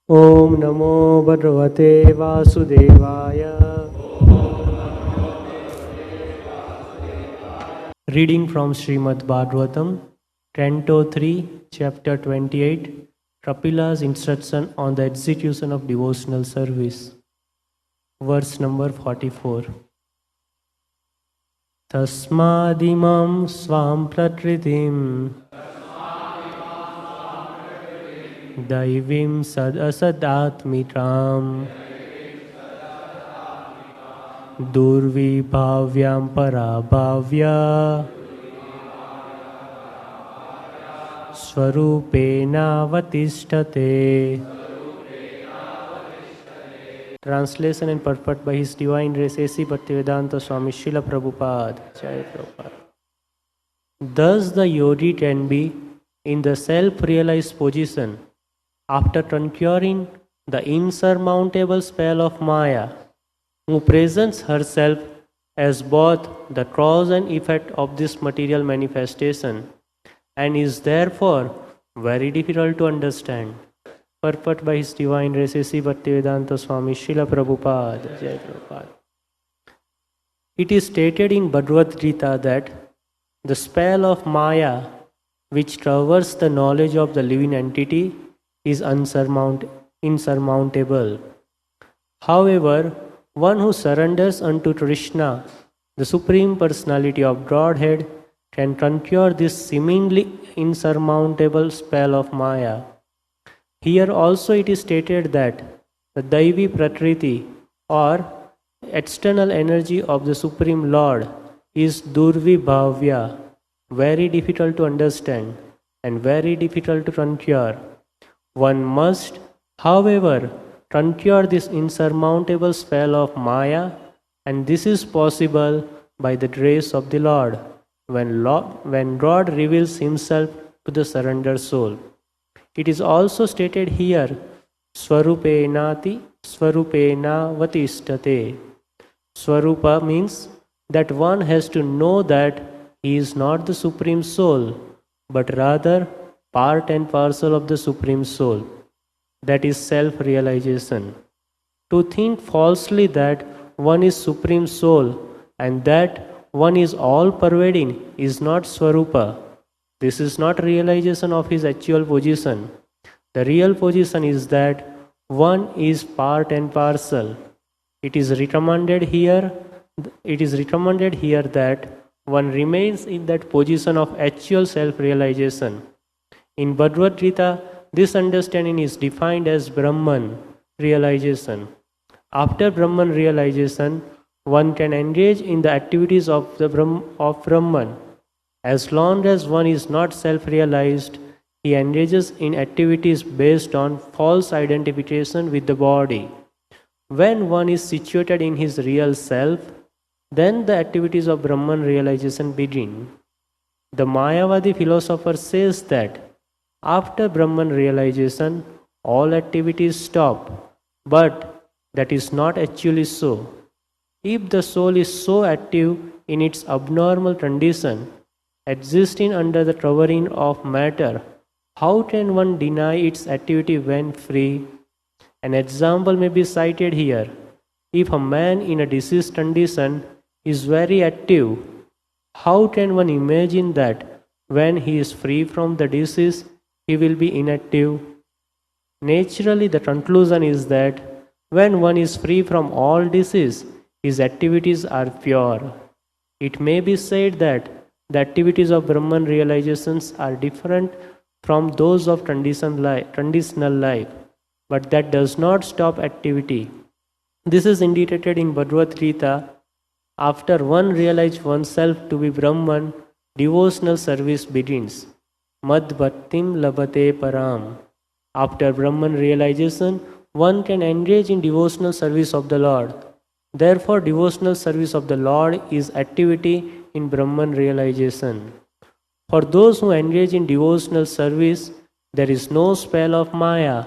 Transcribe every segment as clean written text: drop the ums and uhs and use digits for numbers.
Om Namo Bhagavate Vasudevaya. Reading from Srimad Bhagavatam, Canto 3, Chapter 28, Kapila's instruction on the execution of devotional service. Verse number 44. Tasmadimam swam prakritim Daivim sadasadatmitam Durvibhavyam parabhavya Swarupena vatisthate. Translation and purport by His Divine Grace A.C. Bhaktivedanta Swami Srila Prabhupada. Jai Prabhupada. Thus the yogi can be in the self-realized position after conquering the insurmountable spell of Maya, who presents herself as both the cause and effect of this material manifestation, and is therefore very difficult to understand. Purport by His Divine Grace A.C. Bhaktivedanta Swami Srila Prabhupada. Jai Prabhupada. It is stated in Bhagavad Gita that the spell of Maya, which covers the knowledge of the living entity, is insurmountable. However, one who surrenders unto Krishna, the Supreme Personality of Godhead, can conquer this seemingly insurmountable spell of Maya. Here also it is stated that the Daivi Prakriti or external energy of the Supreme Lord is Durvibhavya, very difficult to understand and very difficult to conquer. One must, however, conquer this insurmountable spell of Maya, and this is possible by the grace of the Lord, when God reveals Himself to the surrendered soul. It is also stated here, Swarupena vatisthate. Swarupa means that one has to know that he is not the Supreme Soul, but rather part and parcel of the Supreme Soul. That is self-realization. To think falsely that one is Supreme Soul and that one is all-pervading is not Swarupa. This is not realization of his actual position. The real position is that one is part and parcel. It is recommended here that one remains in that position of actual self-realization. In Bhagavad Gita, this understanding is defined as Brahman realization. After Brahman realization, one can engage in the activities of Brahman. As long as one is not self-realized, he engages in activities based on false identification with the body. When one is situated in his real self, then the activities of Brahman realization begin. The Mayavadi philosopher says that after Brahman realization, all activities stop, but that is not actually so. If the soul is so active in its abnormal condition, existing under the covering of matter, how can one deny its activity when free? An example may be cited here. If a man in a diseased condition is very active, how can one imagine that when he is free from the disease, he will be inactive? Naturally, the conclusion is that when one is free from all disease, his activities are pure. It may be said that the activities of Brahman realizations are different from those of conditional life, but that does not stop activity. This is indicated in Bhagavad Gita. After one realizes oneself to be Brahman, devotional service begins. Mad bhaktim labate param. After Brahman realization, one can engage in devotional service of the Lord. Therefore, devotional service of the Lord is activity in Brahman realization. For those who engage in devotional service, there is no spell of Maya,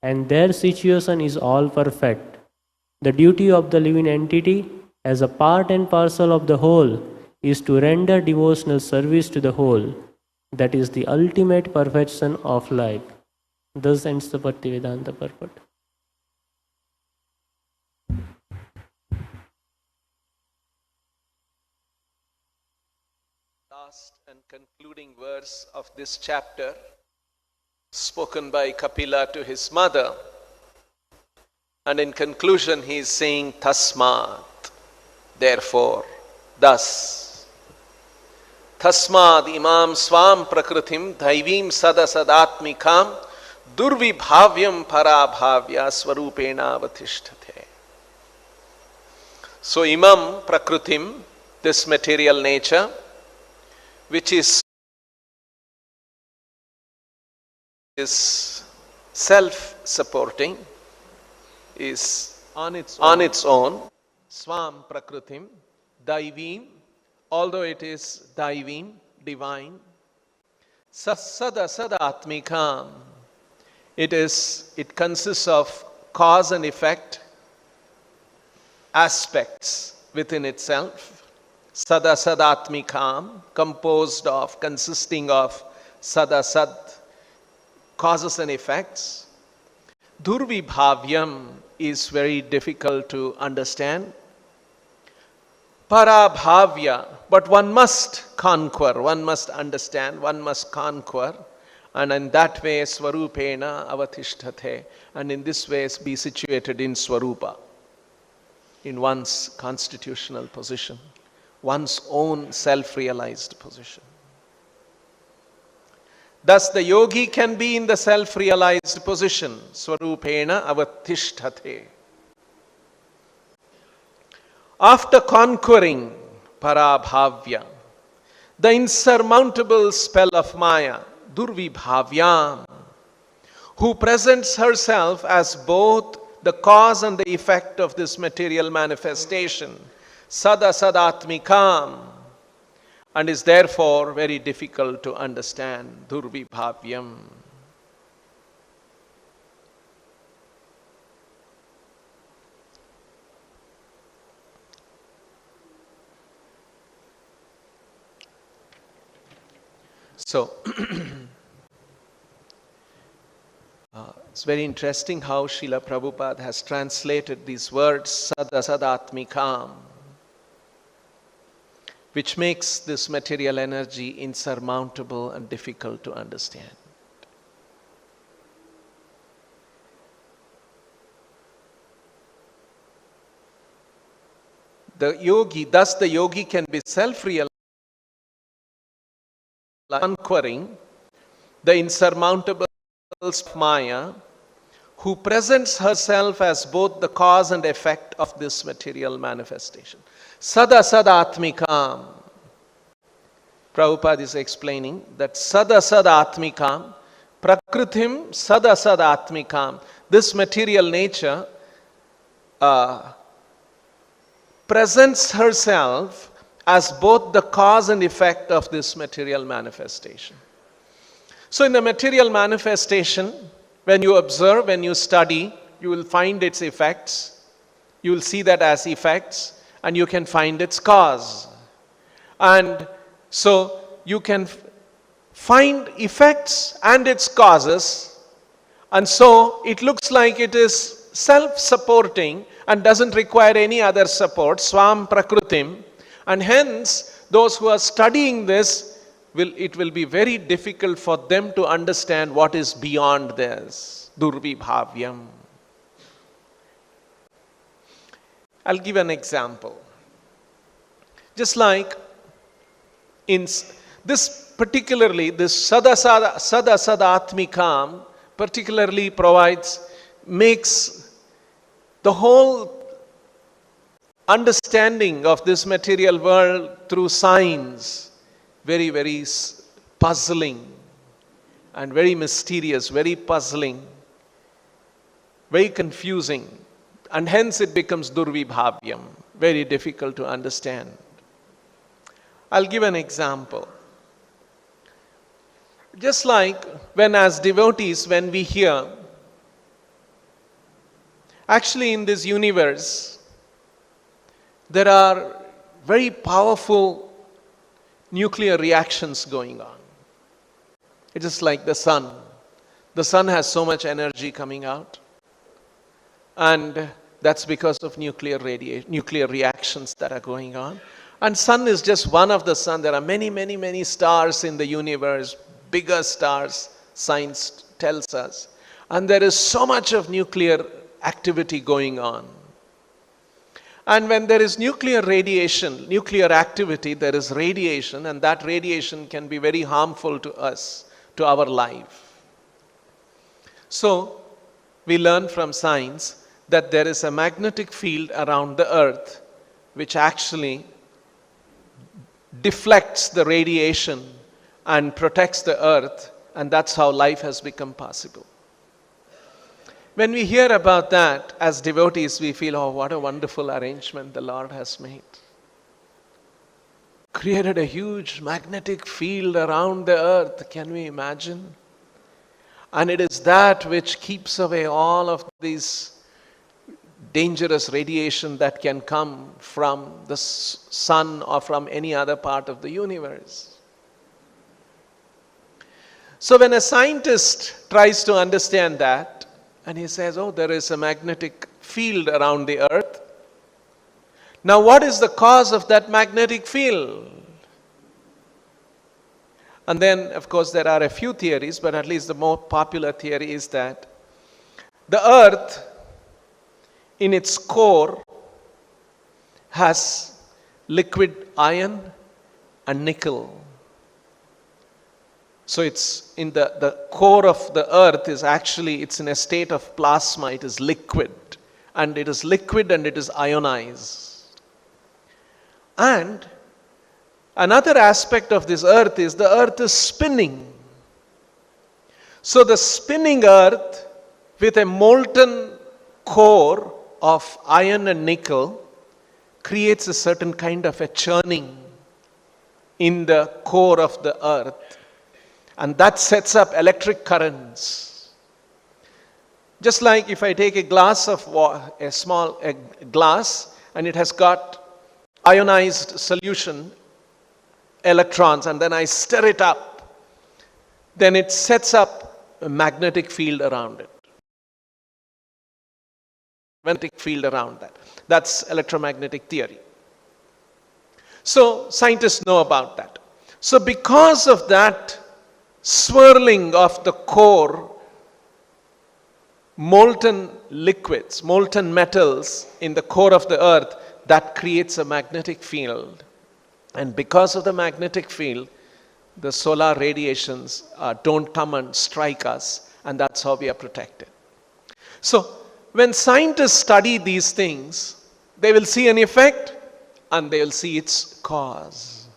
and their situation is all perfect. The duty of the living entity as a part and parcel of the whole is to render devotional service to the whole. That is the ultimate perfection of life. Thus ends the Bhaktivedanta purport. Last and concluding verse of this chapter, spoken by Kapila to his mother. And in conclusion, he is saying, Tasmat, therefore, thus. Tasmad imam swam prakritim dhaivim sadasadatmikam durvibhavyam parabhavya swarupena avatishthathe. So imam prakritim, this material nature, which is self-supporting, is on its own. Swam prakritim, daivim, although it is daivim, divine. Sadatmikam, it consists of cause and effect aspects within itself. Sadasadatmikam, consisting of sadasad, causes and effects. Durvibhavyam is very difficult to understand. Parabhavya, but one must conquer, one must understand, one must conquer, and in that way Swarupena avatishthathe, and in this way be situated in Swarupa, in one's constitutional position, one's own self-realized position. Thus the yogi can be in the self-realized position, Swarupena avatishthathe. After conquering Parabhavya, the insurmountable spell of Maya, Durvibhavyam, who presents herself as both the cause and the effect of this material manifestation, Sadasadatmikam, and is therefore very difficult to understand, Durvibhavyam. So, it's very interesting how Srila Prabhupada has translated these words, Sadasadatmikam, which makes this material energy insurmountable and difficult to understand. Thus the yogi can be self-realized, conquering the insurmountable Maya, who presents herself as both the cause and effect of this material manifestation. Sadasadatmikam. Prabhupada is explaining that Sadasadatmikam, Prakritim Sadasadatmikam, this material nature presents herself as both the cause and effect of this material manifestation. So in the material manifestation, when you observe, when you study, you will find its effects. You will see that as effects, and you can find its cause. And so you can find effects and its causes, and so it looks like it is self-supporting and doesn't require any other support, swam prakritim, and hence those who are studying this, it will be very difficult for them to understand what is beyond this, durvibhavyam. I'll give an example. Just like in this particularly, this sadasadatmikam particularly makes the whole understanding of this material world through science very, very puzzling and very mysterious, very puzzling, very confusing, and hence it becomes durvibhavyam, very difficult to understand. I'll give an example. Just like when as devotees, when we hear, actually in this universe, there are very powerful nuclear reactions going on. It is like the sun. The sun has so much energy coming out, and that's because of nuclear reactions that are going on. And sun is just one of the sun. There are many, many, many stars in the universe, bigger stars, science tells us. And there is so much of nuclear activity going on. And when there is nuclear radiation, nuclear activity, there is radiation, and that radiation can be very harmful to us, to our life. So, we learn from science that there is a magnetic field around the earth which actually deflects the radiation and protects the earth, and that's how life has become possible. When we hear about that, as devotees, we feel, oh, what a wonderful arrangement the Lord has made. Created a huge magnetic field around the earth, can we imagine? And it is that which keeps away all of these dangerous radiation that can come from the sun or from any other part of the universe. So when a scientist tries to understand that, and he says, oh, there is a magnetic field around the earth. Now what is the cause of that magnetic field? And then, of course, there are a few theories, but at least the more popular theory is that the earth, in its core, has liquid iron and nickel. So it's in the core of the earth is actually, it's in a state of plasma, it is liquid. And it is liquid and it is ionized. And another aspect of this earth is the earth is spinning. So the spinning earth with a molten core of iron and nickel creates a certain kind of a churning in the core of the earth. And that sets up electric currents. Just like if I take a glass of water, a small glass, and it has got ionized solution, electrons, and then I stir it up, then it sets up a magnetic field around it. Magnetic field around that. That's electromagnetic theory. So scientists know about that. So because of that swirling of the core, molten liquids, molten metals in the core of the earth, that creates a magnetic field. And because of the magnetic field, the solar radiations don't come and strike us, and that's how we are protected. So, when scientists study these things, they will see an effect and they will see its cause.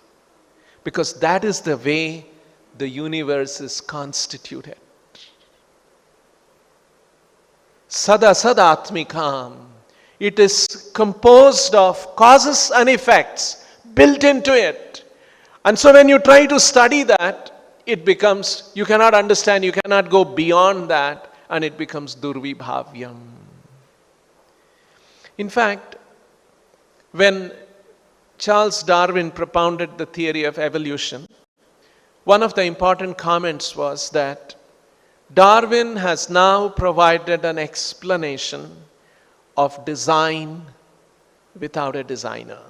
Because that is the way the universe is constituted. Sada sadatmikam. It is composed of causes and effects built into it. And so when you try to study that, it becomes, you cannot understand, you cannot go beyond that, and it becomes durvibhavyam. In fact, when Charles Darwin propounded the theory of evolution, one of the important comments was that Darwin has now provided an explanation of design without a designer.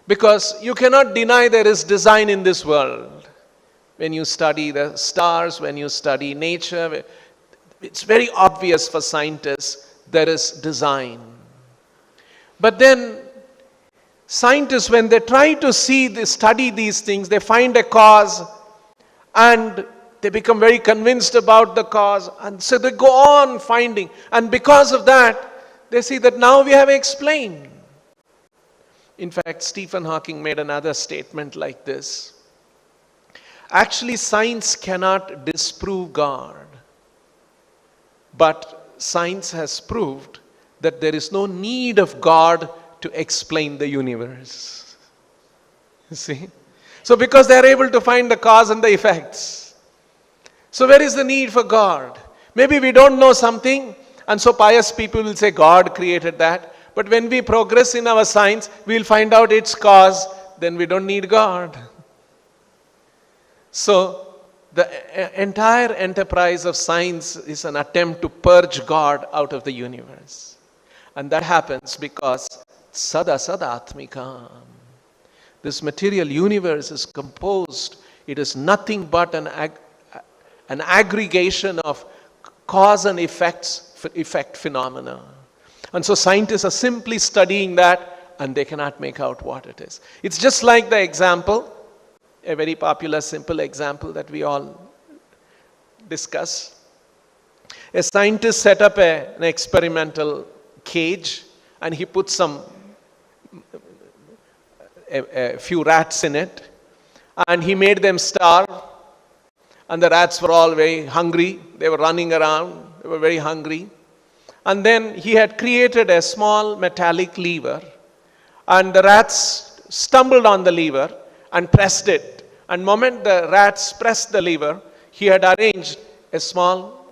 Because you cannot deny there is design in this world. When you study the stars, when you study nature, it's very obvious for scientists there is design. But then scientists, when they try to study these things, they find a cause and they become very convinced about the cause, and so they go on finding, and because of that they see that now we have explained. In fact, Stephen Hawking made another statement like this: actually, science cannot disprove God, but science has proved that there is no need of God to explain the universe. You see? So because they are able to find the cause and the effects, so where is the need for God? Maybe we don't know something, and so pious people will say God created that. But when we progress in our science, we will find out its cause, then we don't need God. So The entire enterprise of science is an attempt to purge God out of the universe. And that happens because Sadasadatmikam. This material universe is composed, it is nothing but an aggregation of cause and effect phenomena. And so scientists are simply studying that and they cannot make out what it is. It's just like the example, a very popular simple example that we all discuss. A scientist set up an experimental cage and he put a few rats in it, and he made them starve, and the rats were all very hungry. They were running around, they were very hungry. And then he had created a small metallic lever, and the rats stumbled on the lever and pressed it. And the moment the rats pressed the lever, he had arranged a small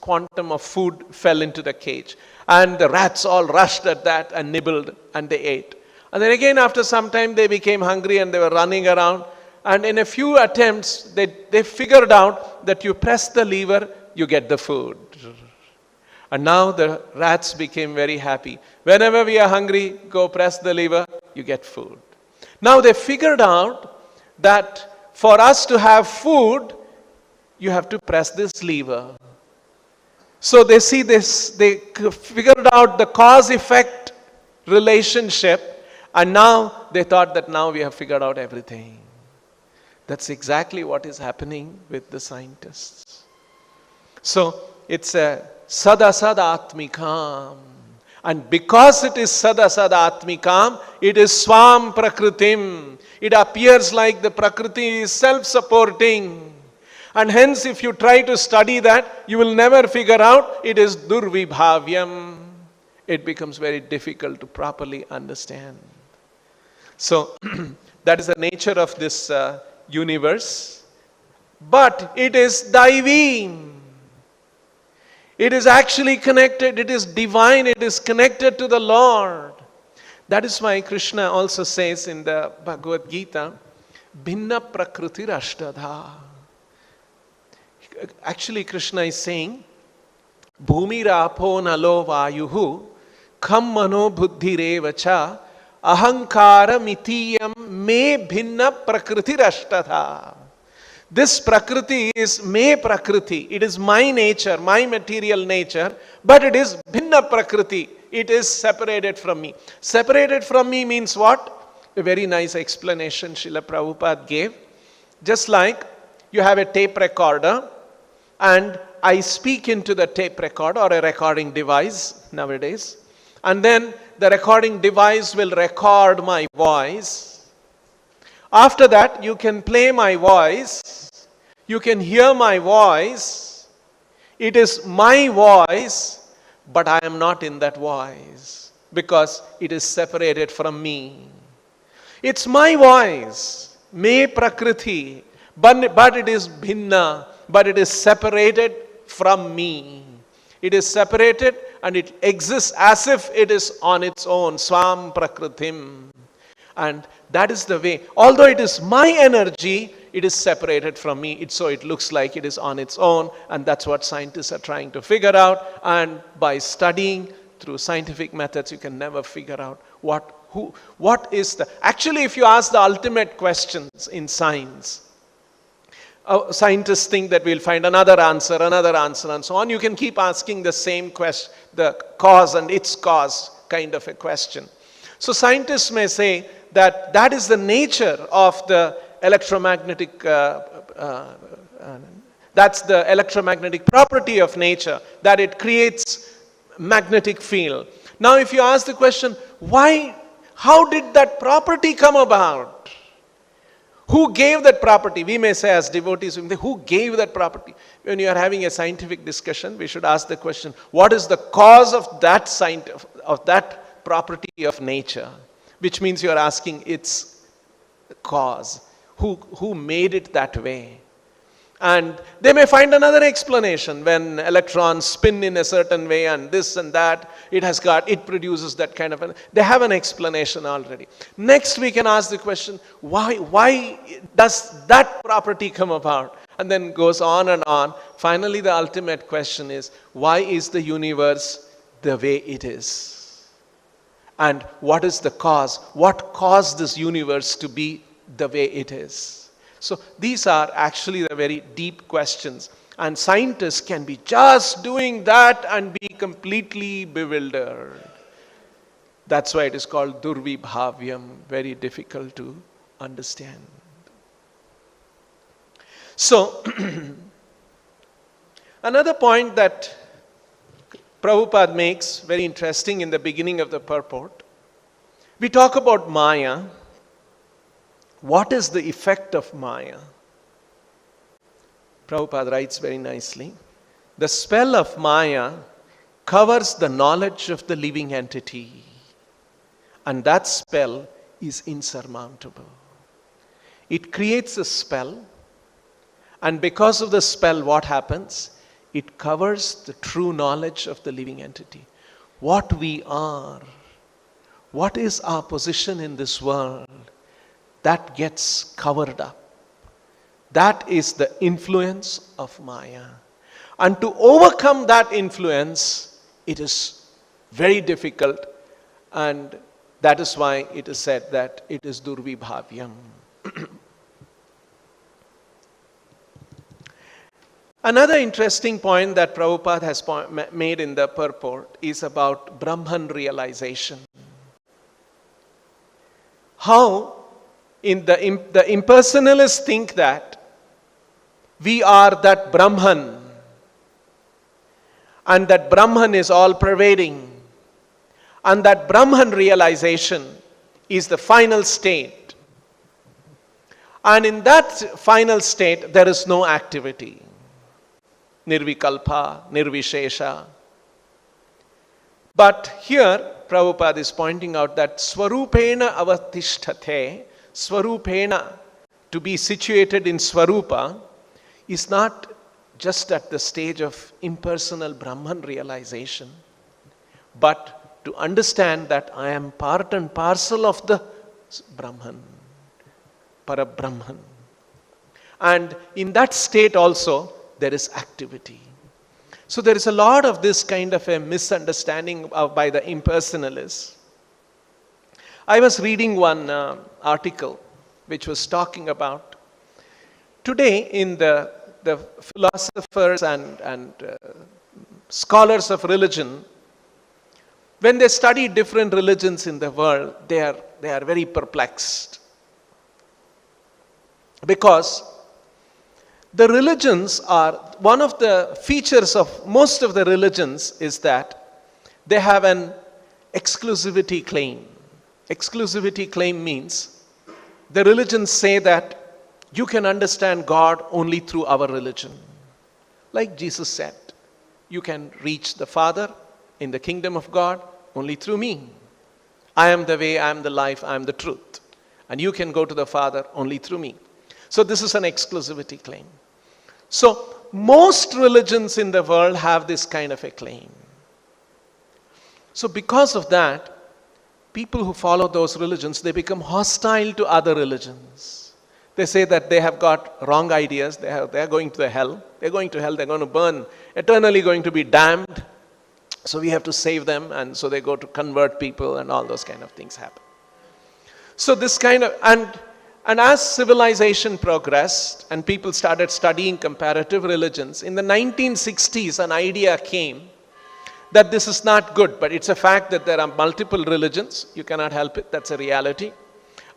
quantum of food fell into the cage. And the rats all rushed at that and nibbled and they ate. And then again after some time they became hungry and they were running around. And in a few attempts they figured out that you press the lever, you get the food. And now the rats became very happy. Whenever we are hungry, go press the lever, you get food. Now they figured out that for us to have food, you have to press this lever. So they see this, they figured out the cause-effect relationship, and now they thought that now we have figured out everything. That's exactly what is happening with the scientists. So it's a Sadasadatmikam. And because it is Sadasadatmikam, it is Swam Prakritim. It appears like the Prakriti is self-supporting. And hence if you try to study that, you will never figure out it is Durvibhavyam. It becomes very difficult to properly understand. So that is the nature of this universe. But it is Daivim. It is actually connected, it is divine, it is connected to the Lord. That is why Krishna also says in the Bhagavad Gita, Bhinna Prakriti Rashtadha. Actually Krishna is saying, Bhumi Rapo Nalo Vayuhu Kham Mano Buddhi Revacha Ahankara Mitiyam Me Bhinna Prakriti Rashtadha. This Prakriti is me Prakriti. It is my nature, my material nature, but it is Bhinna Prakriti. It is separated from me. Separated from me means what? A very nice explanation Srila Prabhupada gave. Just like you have a tape recorder and I speak into the tape recorder or a recording device nowadays, and then the recording device will record my voice. After that, you can play my voice, you can hear my voice. It is my voice, but I am not in that voice because it is separated from me. It's my voice, me Prakriti, but it is Bhinna, but it is separated from me. It is separated and it exists as if it is on its own, Swam Prakritim. And that is the way. Although it is my energy, it is separated from me. So it looks like it is on its own. And that's what scientists are trying to figure out. And by studying through scientific methods, you can never figure out what is the... Actually, if you ask the ultimate questions in science, scientists think that we'll find another answer, and so on. You can keep asking the same question, the cause and its cause kind of a question. So scientists may say that is the nature of the electromagnetic, that's the electromagnetic property of nature, that it creates magnetic field. Now if you ask the question, how did that property come about? Who gave that property? We may say as devotees, who gave that property? When you are having a scientific discussion, we should ask the question, what is the cause of that property of nature? Which means you are asking its cause. Who made it that way? And they may find another explanation when electrons spin in a certain way and this and that, it produces that kind of they have an explanation already. Next we can ask the question, why does that property come about? And then goes on and on. Finally, the ultimate question is, why is the universe the way it is? And what is the cause? What caused this universe to be the way it is? So these are actually the very deep questions. And scientists can be just doing that and be completely bewildered. That's why it is called Durvibhavyam, very difficult to understand. So, another point that Prabhupada makes, very interesting in the beginning of the purport, we talk about Maya. What is the effect of Maya? Prabhupada writes very nicely, the spell of Maya covers the knowledge of the living entity, and that spell is insurmountable. It creates a spell, and because of the spell, what happens? It covers the true knowledge of the living entity. What we are, what is our position in this world, that gets covered up. That is the influence of Maya. And to overcome that influence, it is very difficult, and that is why it is said that it is Durvibhavyam. Another interesting point that Prabhupada has made in the purport is about Brahman realization. How the impersonalists think that we are that Brahman, and that Brahman is all pervading, and that Brahman realization is the final state. And in that final state, there is no activity. Nirvikalpa, Nirvishesha. But here, Prabhupada is pointing out that Swarupena avatishthate, Swarupena, to be situated in Swarupa, is not just at the stage of impersonal Brahman realization, but to understand that I am part and parcel of the Brahman, Parabrahman. And in that state also, there is activity. So there is a lot of this kind of a misunderstanding by the impersonalists. I was reading one article which was talking about today in the philosophers and scholars of religion, when they study different religions in the world, they are very perplexed. Because the religions are, one of the features of most of the religions is that they have an exclusivity claim. Exclusivity claim means the religions say that you can understand God only through our religion. Like Jesus said, you can reach the Father in the kingdom of God only through me. I am the way, I am the life, I am the truth. And you can go to the Father only through me. So this is an exclusivity claim. So most religions in the world have this kind of a claim. So because of that, people who follow those religions, they become hostile to other religions. They say that they have got wrong ideas, they are going to the hell. They're going to hell, they're going to burn, eternally going to be damned. So we have to save them, and so they go to convert people, and all those kind of things happen. So this kind of, and as civilization progressed and people started studying comparative religions, in the 1960s an idea came that this is not good, but it's a fact that there are multiple religions. You cannot help it, that's a reality.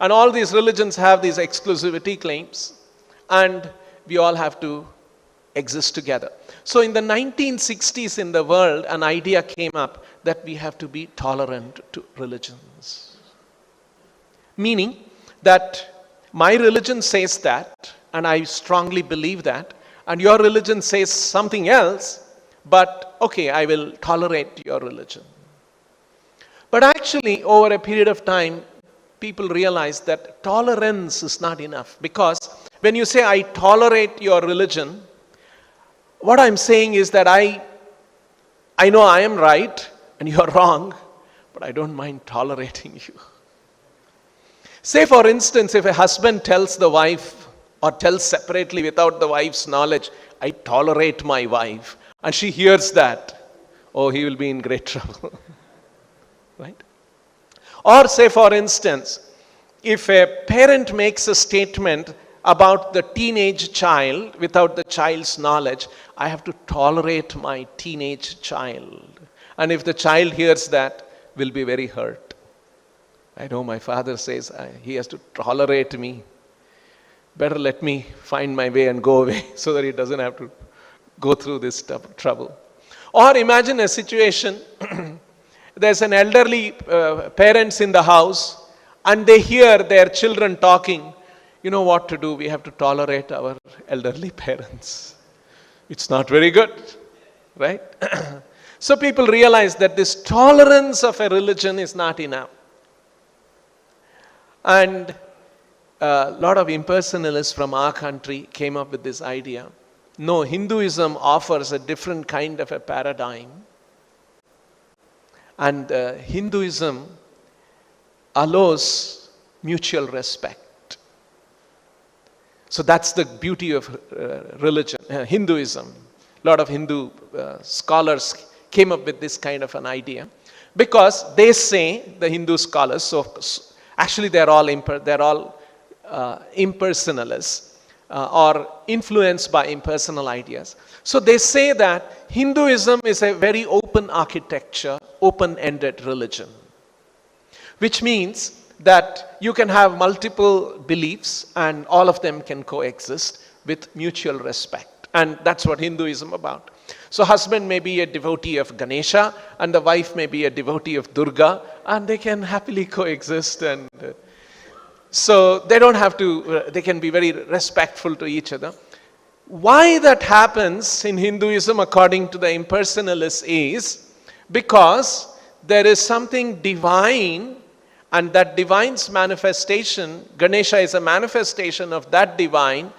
And all these religions have these exclusivity claims, and we all have to exist together. So in the 1960s in the world, an idea came up that we have to be tolerant to religions. Meaning that my religion says that, and I strongly believe that, and your religion says something else, but okay, I will tolerate your religion. But actually, over a period of time, people realized that tolerance is not enough, because When you say, I tolerate your religion, what I'm saying is that I know I am right and you're wrong, but I don't mind tolerating you. Say, for instance, if a husband tells the wife or tells separately without the wife's knowledge, I tolerate my wife, and she hears that, oh, he will be in great trouble. Right? Or say, for instance, if a parent makes a statement about the teenage child without the child's knowledge, I have to tolerate my teenage child. And if the child hears that, will be very hurt. I know my father says he has to tolerate me. Better let me find my way and go away so that he doesn't have to go through this trouble. Or imagine a situation, there's an elderly parents in the house and they hear their children talking. You know what to do? We have to tolerate our elderly parents. It's not very good, right? So people realize that this tolerance of a religion is not enough. And a lot of impersonalists from our country came up with this idea. No, Hinduism offers a different kind of a paradigm. And Hinduism allows mutual respect. So that's the beauty of religion, Hinduism. A lot of Hindu scholars came up with this kind of an idea. Because they say, the Hindu scholars, so actually they're all impersonalists or influenced by impersonal ideas. So they say that Hinduism is a very open architecture, open-ended religion. Which means that you can have multiple beliefs and all of them can coexist with mutual respect. And that's what Hinduism about. So husband may be a devotee of Ganesha and the wife may be a devotee of Durga, and they can happily coexist, and so they don't have to, they can be very respectful to each other. Why that happens in Hinduism according to the impersonalists is because there is something divine, and that divine's manifestation, Ganesha is a manifestation of that divine,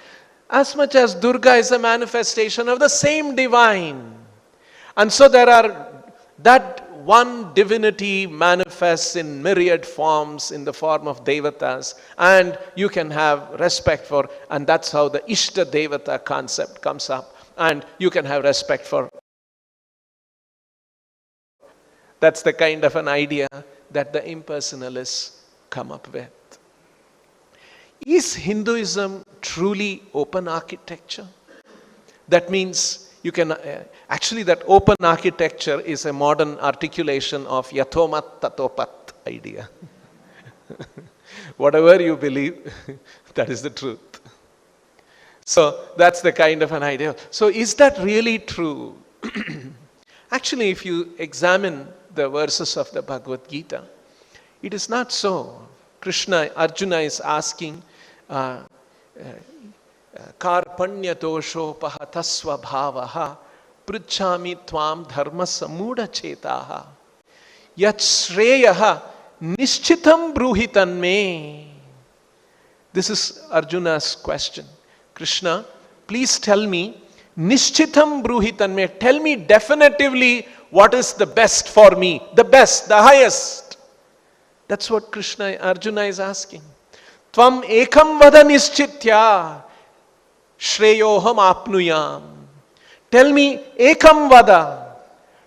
as much as Durga is a manifestation of the same divine. And so that one divinity manifests in myriad forms in the form of devatas, and you can have respect for, and that's how the Ishta Devata concept comes up, and you can have respect for. That's the kind of an idea that the impersonalists come up with. Is Hinduism truly open architecture? That means you can, actually that open architecture is a modern articulation of Yathomat Tatopat idea. Whatever you believe, that is the truth. So that's the kind of an idea. So is that really true? Actually, if you examine the verses of the Bhagavad Gita, it is not so. Arjuna is asking, Karpanya doshopahatasva bhavaha pruchhami tvam dharma samuda chetaha yat shreyaha nishchitam bruhitan me. This is Arjuna's question. Krishna, please tell me, nishchitam bruhitan me, tell me definitively what is the best for me, the best, the highest. That's what Arjuna is asking. Tvam ekam vada nischitya shreyoham apnuyam. Tell me ekam vada.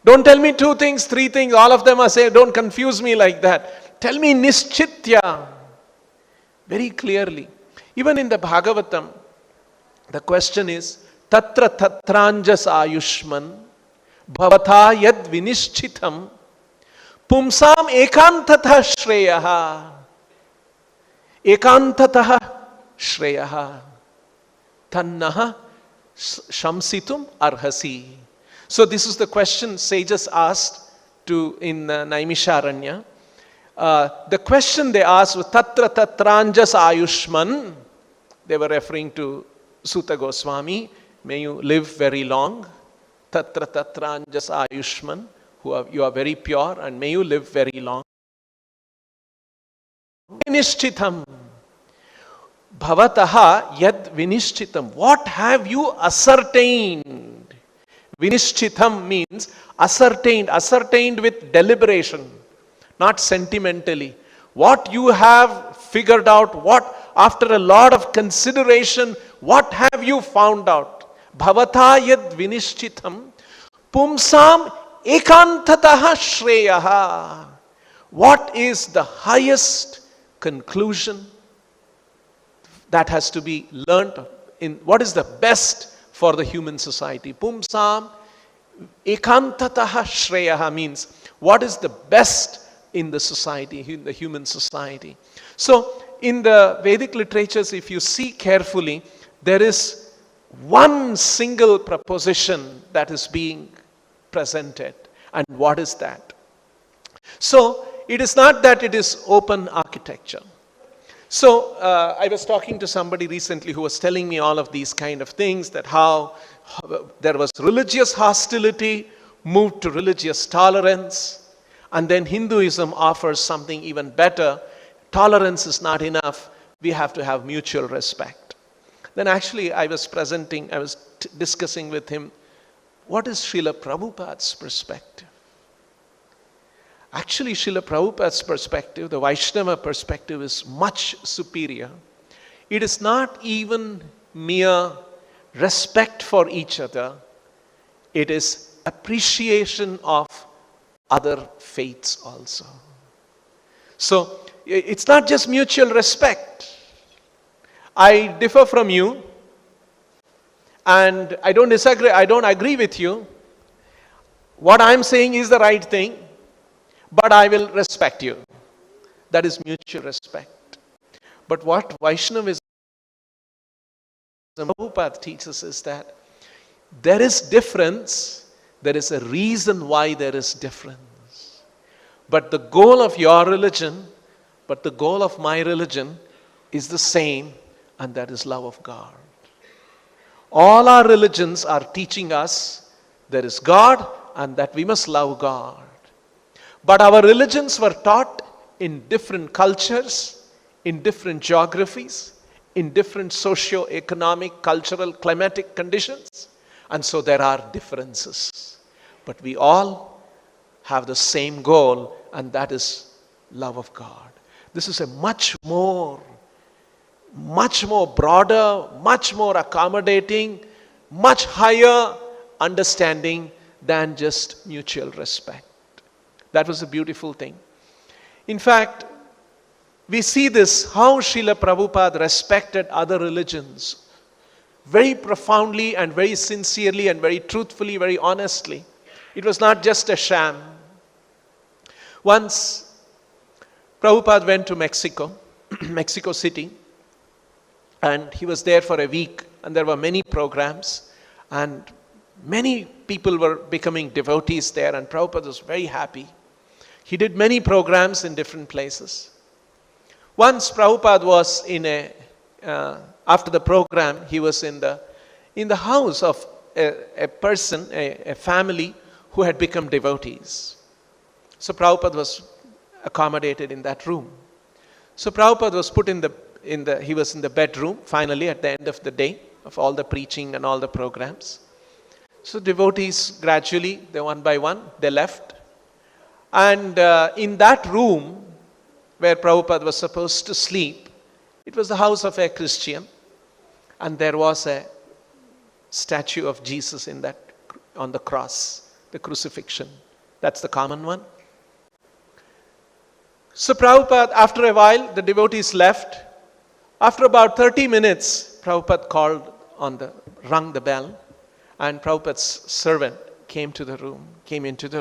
Don't tell me 2 things, 3 things, all of them are saying, don't confuse me like that. Tell me nischitya. Very clearly. Even in the Bhagavatam, the question is, tatra tatranjas ayushman bhavata yad vinishchitam pumsam ekantatah shreyaha. Ekantatah shreyaha tannaha shamsitum arhasi. So this is the question sages asked in Naimisharanya. The question they asked was tatra tatranjas ayushman. They were referring to Sutta Goswami. May you live very long. Tatra tatranjas ayushman. You are very pure and may you live very long. Nishchitam. Bhavataha yad vinishchitam. What have you ascertained? Vinishchitam means ascertained, ascertained with deliberation, not sentimentally. What you have figured out, what after a lot of consideration, what have you found out? Bhavata yad vinishchitam pumsam ekantataha shreyaha. What is the highest conclusion that has to be learnt in what is the best for the human society? Pumsam ekantataha shreyaha means what is the best in the society, in the human society. So in the Vedic literatures, if you see carefully, there is one single proposition that is being presented. And what is that? So it is not that it is open architecture. So I was talking to somebody recently who was telling me all of these kind of things, that how there was religious hostility moved to religious tolerance, and then Hinduism offers something even better. Tolerance is not enough. We have to have mutual respect. Then actually I was discussing with him, what is Srila Prabhupada's perspective? Actually, Srila Prabhupada's perspective, the Vaishnava perspective, is much superior. It is not even mere respect for each other. It is appreciation of other faiths also. So, it's not just mutual respect. I differ from you, and I don't disagree, I don't agree with you. What I'm saying is the right thing, but I will respect you. That is mutual respect. But what Vaishnavism, Prabhupada teaches is that there is difference, there is a reason why there is difference. But the goal of your religion, but the goal of my religion is the same, and that is love of God. All our religions are teaching us there is God and that we must love God. But our religions were taught in different cultures, in different geographies, in different socio-economic, cultural, climatic conditions. And so there are differences. But we all have the same goal, and that is love of God. This is a much more broader, much more accommodating, much higher understanding than just mutual respect. That was a beautiful thing. In fact, we see this, how Srila Prabhupada respected other religions very profoundly and very sincerely and very truthfully, very honestly. It was not just a sham. Once, Prabhupada went to Mexico, Mexico City, and he was there for a week, and there were many programs, and many people were becoming devotees there, and Prabhupada was very happy. He did many programs in different places. Once Prabhupada was after the program, he was in the house of a person, a family who had become devotees. So Prabhupada was accommodated in that room. So Prabhupada was put he was in the bedroom finally at the end of the day of all the preaching and all the programs. So devotees gradually, they one by one, they left. And in that room where Prabhupada was supposed to sleep, it was the house of a Christian, and there was a statue of Jesus on the cross, the crucifixion. That's the common one. So Prabhupada, after a while, the devotees left. After about 30 minutes, Prabhupada rang the bell, and Prabhupada's servant came into the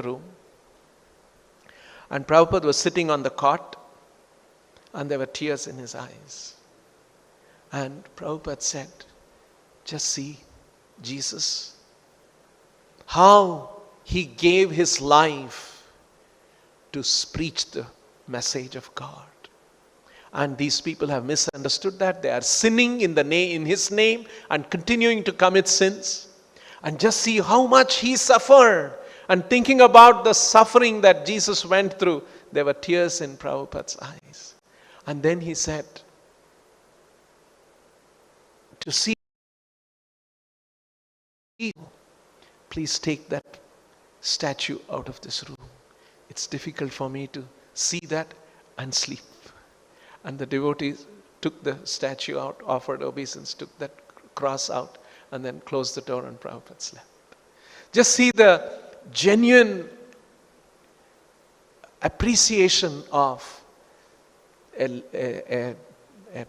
room. And Prabhupada was sitting on the cot, and there were tears in his eyes. And Prabhupada said, just see Jesus, how he gave his life to preach the message of God. And these people have misunderstood that. They are sinning in his name and continuing to commit sins. And just see how much he suffered. And thinking about the suffering that Jesus went through, there were tears in Prabhupada's eyes. And then he said, to see. Please take that statue out of this room. It's difficult for me to see that and sleep. And the devotees took the statue out, offered obeisance, took that cross out, and then closed the door, and Prabhupada slept. Just see the genuine appreciation of a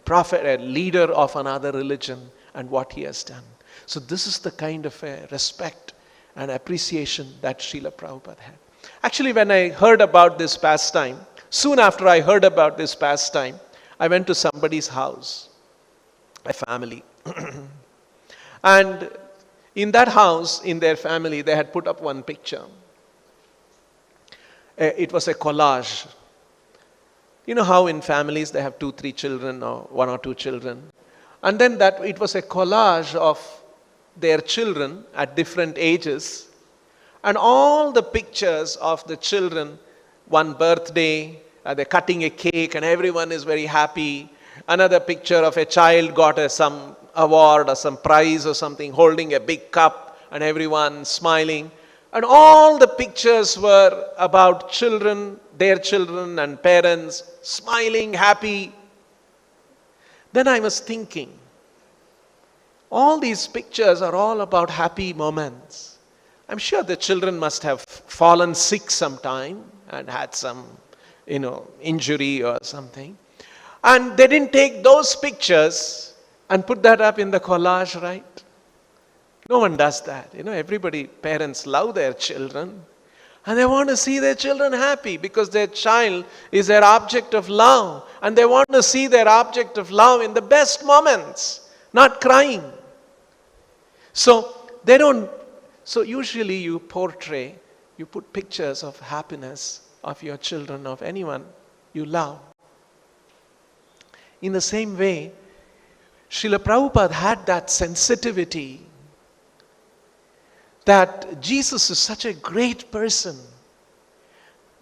prophet, a leader of another religion, and what he has done. So this is the kind of respect and appreciation that Srila Prabhupada had. Actually, when I heard about this pastime, soon after I heard about this pastime, I went to somebody's house, a family. And in that house, in their family, they had put up one picture. It was a collage. You know how in families they have 2-3 children or 1 or 2 children. And then it was a collage of their children at different ages. And all the pictures of the children, one birthday, they're cutting a cake and everyone is very happy. Another picture of a child got some award or some prize or something, holding a big cup and everyone smiling. And all the pictures were about children, their children and parents, smiling, happy. Then I was thinking, all these pictures are all about happy moments. I'm sure the children must have fallen sick sometime and had some, injury or something. And they didn't take those pictures and put that up in the collage, right? No one does that. Parents love their children and they want to see their children happy because their child is their object of love, and they want to see their object of love in the best moments, not crying. So usually you put pictures of happiness of your children, of anyone you love. In the same way, Srila Prabhupada had that sensitivity that Jesus is such a great person.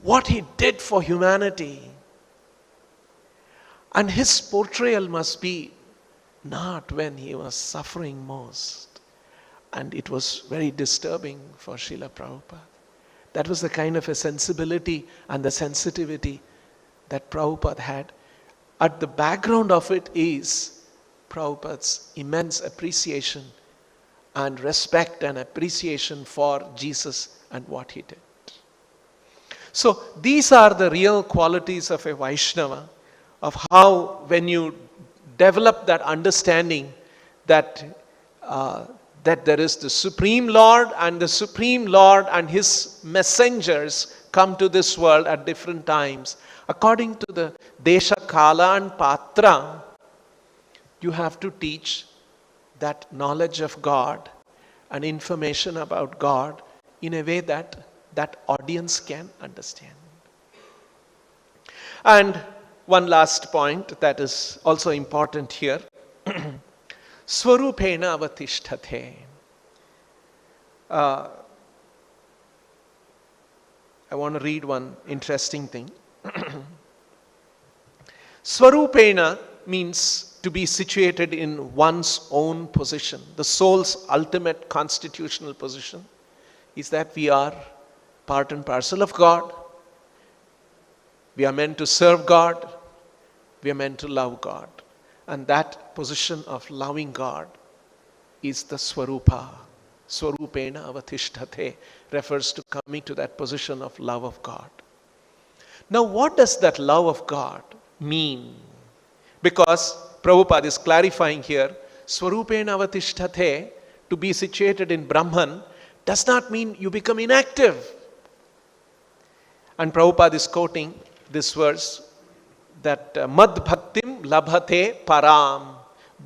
What he did for humanity. And his portrayal must be not when he was suffering most. And it was very disturbing for Srila Prabhupada. That was the kind of a sensibility and the sensitivity that Prabhupada had. At the background of it is Prabhupada's immense appreciation and respect and appreciation for Jesus and what he did. So these are the real qualities of a Vaishnava, of how when you develop that understanding that there is the Supreme Lord, and the Supreme Lord and his messengers come to this world at different times. According to the Desha, Kala and Patra, you have to teach that knowledge of God and information about God in a way that that audience can understand. And one last point that is also important here. Swarupena avatishthate. I want to read one interesting thing. Swarupena means to be situated in one's own position. The soul's ultimate constitutional position is that we are part and parcel of God. We are meant to serve God. We are meant to love God. And that position of loving God is the Swarupa. Swarupena avatishthate refers to coming to that position of love of God. Now, what does that love of God mean? Because Prabhupada is clarifying here, Swarupena avatishthate, to be situated in Brahman, does not mean you become inactive. And Prabhupada is quoting this verse that Mad Bhaktim Labhate Param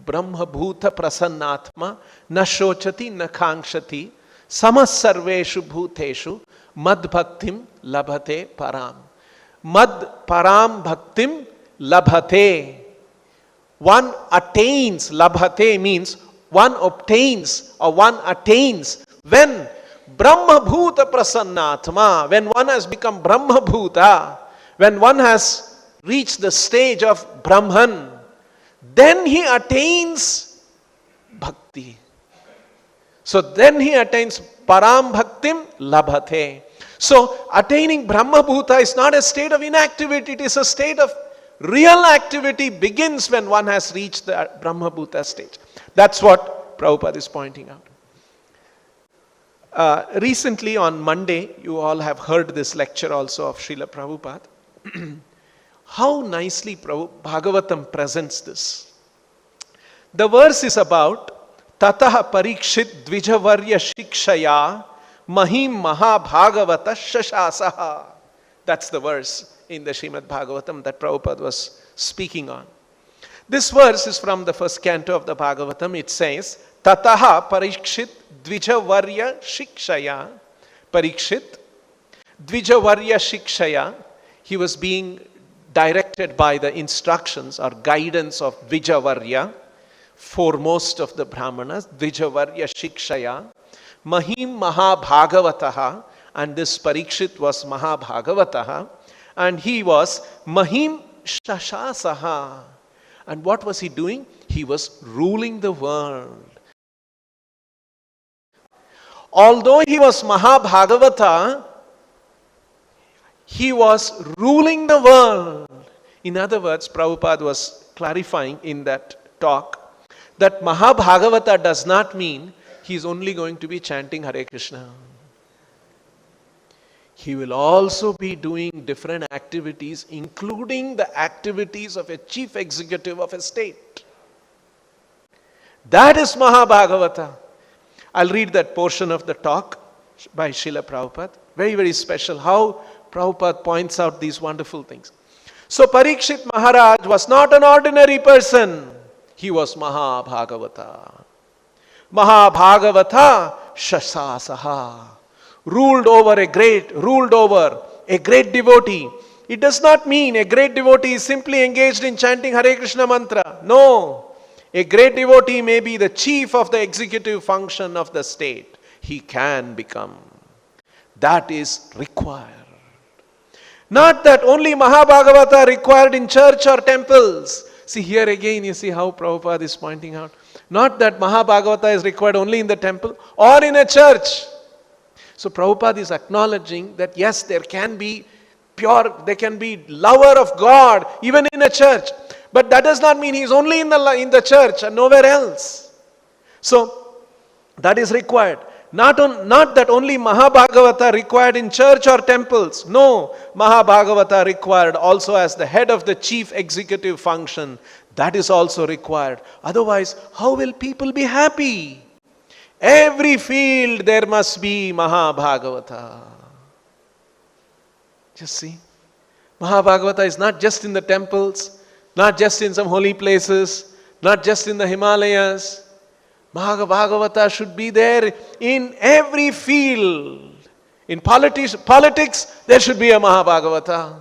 Brahma Bhuta Prasannatma Na Shochati Na Kangshati Samas Sarveshu Bhuteshu Mad Bhaktim Labhate Param. Mad Param Bhaktim Labhate. One attains, Labhate means one obtains or one attains when Brahma Bhuta Prasannatma, when one has become Brahma Bhuta, when one has reached the stage of Brahman, then he attains bhakti. So then he attains param bhaktim labhate. So attaining Brahma Bhuta is not a state of inactivity, it is a state of real activity begins when one has reached the Brahma Bhuta stage. That's what Prabhupada is pointing out. Recently on Monday, you all have heard this lecture also of Srila Prabhupada. How nicely Bhagavatam presents this. The verse is about Tataha Parikshit Dvijavarya Shikshaya Mahim Mahabhagavata Shashasaha. That's the verse in the Srimad Bhagavatam that Prabhupada was speaking on. This verse is from the first canto of the Bhagavatam. It says, Tataha Parikshit Dvijavarya Shikshaya. Parikshit Dvijavarya Shikshaya. He was being directed by the instructions or guidance of Dvijavarya, foremost of the Brahmanas, Dvijavarya Shikshaya, Mahim Mahabhagavataha, and this Parikshit was Mahabhagavataha, and he was Mahim Shashasaha. And what was he doing? He was ruling the world. Although he was Mahabhagavata, he was ruling the world. In other words, Prabhupada was clarifying in that talk that Mahabhagavata does not mean he is only going to be chanting Hare Krishna. He will also be doing different activities, including the activities of a chief executive of a state. That is Mahabhagavata. I'll read that portion of the talk by Srila Prabhupada. Very, very special how Prabhupada points out these wonderful things. So Parikshit Maharaj was not an ordinary person. He was Mahabhagavata. Mahabhagavata Shasasaha. Ruled over a great devotee. It does not mean a great devotee is simply engaged in chanting Hare Krishna mantra. No. A great devotee may be the chief of the executive function of the state. He can become. That is required. Not that only Mahabhagavata required in church or temples. See, here again you see how Prabhupada is pointing out. Not that Mahabhagavata is required only in the temple or in a church. So Prabhupada is acknowledging that yes, there can be lover of God even in a church. But that does not mean he is only in the church and nowhere else. So that is required. Not that only Mahabhagavata required in church or temples. No, Mahabhagavata required also as the head of the chief executive function. That is also required. Otherwise, how will people be happy? Every field there must be Mahabhagavata. Just see. Mahabhagavata is not just in the temples, not just in some holy places, not just in the Himalayas. Mahabhagavata should be there in every field. In politics, there should be a Mahabhagavata.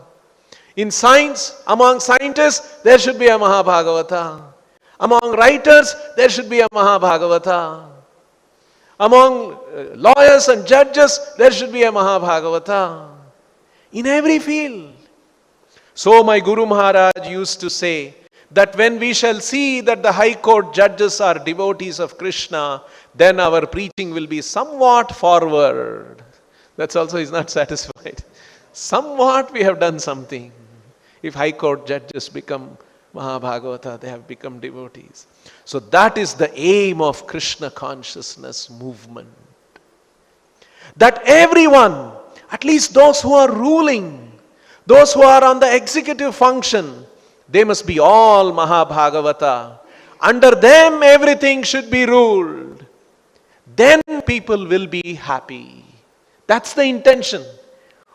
In science, among scientists, there should be a Mahabhagavata. Among writers, there should be a Mahabhagavata. Among lawyers and judges, there should be a Mahabhagavata. In every field. So my Guru Maharaj used to say that when we shall see that the High Court judges are devotees of Krishna, then our preaching will be somewhat forward. That's also is not satisfied. Somewhat we have done something. If High Court judges become Mahabhagavata, they have become devotees. So that is the aim of Krishna consciousness movement. That everyone, at least those who are ruling, those who are on the executive function, they must be all Mahabhagavata. Under them everything should be ruled. Then people will be happy. That's the intention.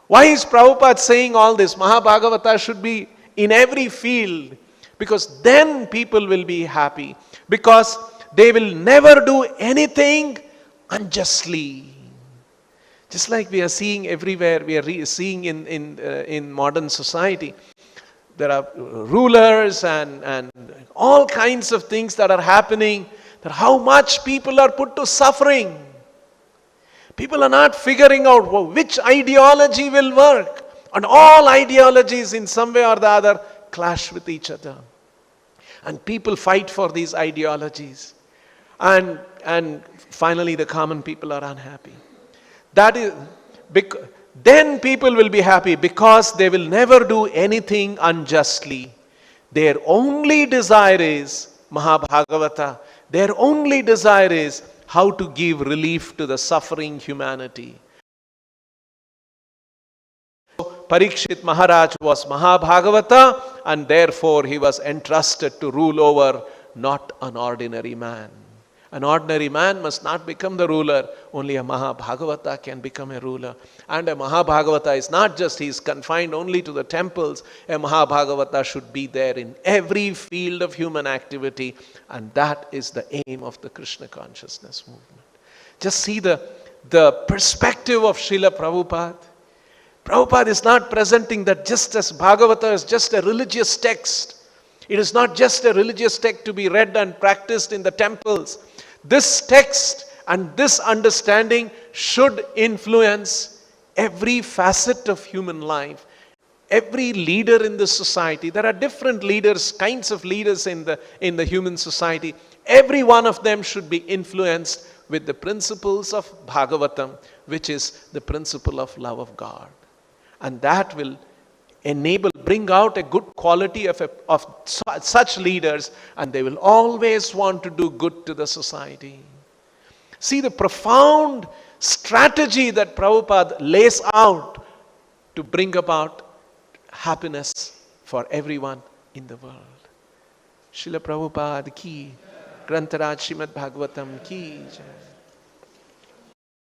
Why is Prabhupada saying all this? Mahabhagavata should be in every field. Because then people will be happy. Because they will never do anything unjustly. Just like we are seeing everywhere, we are seeing in modern society. There are rulers and all kinds of things that are happening. That how much people are put to suffering. People are not figuring out which ideology will work. And all ideologies in some way or the other clash with each other. And people fight for these ideologies. and finally the common people are unhappy. That is, then people will be happy because they will never do anything unjustly. Their only desire is Mahabhagavata. Their only desire is how to give relief to the suffering humanity. Parikshit Maharaj was Mahabhagavata, and therefore he was entrusted to rule over not an ordinary man. An ordinary man must not become the ruler. Only a Mahabhagavata can become a ruler. And a Mahabhagavata is not just he is confined only to the temples. A Mahabhagavata should be there in every field of human activity. And that is the aim of the Krishna consciousness movement. Just see the perspective of Srila Prabhupada. Prabhupada is not presenting that just as Bhagavata is just a religious text. It is not just a religious text to be read and practiced in the temples. This text and this understanding should influence every facet of human life. Every leader in the society. There are different leaders, kinds of leaders in the human society. Every one of them should be influenced with the principles of Bhagavatam, which is the principle of love of God. And that will bring out a good quality of such leaders, and they will always want to do good to the society. See the profound strategy that Prabhupada lays out to bring about happiness for everyone in the world. Srila Prabhupada ki, Grantaraj Srimad Bhagavatam ki jai.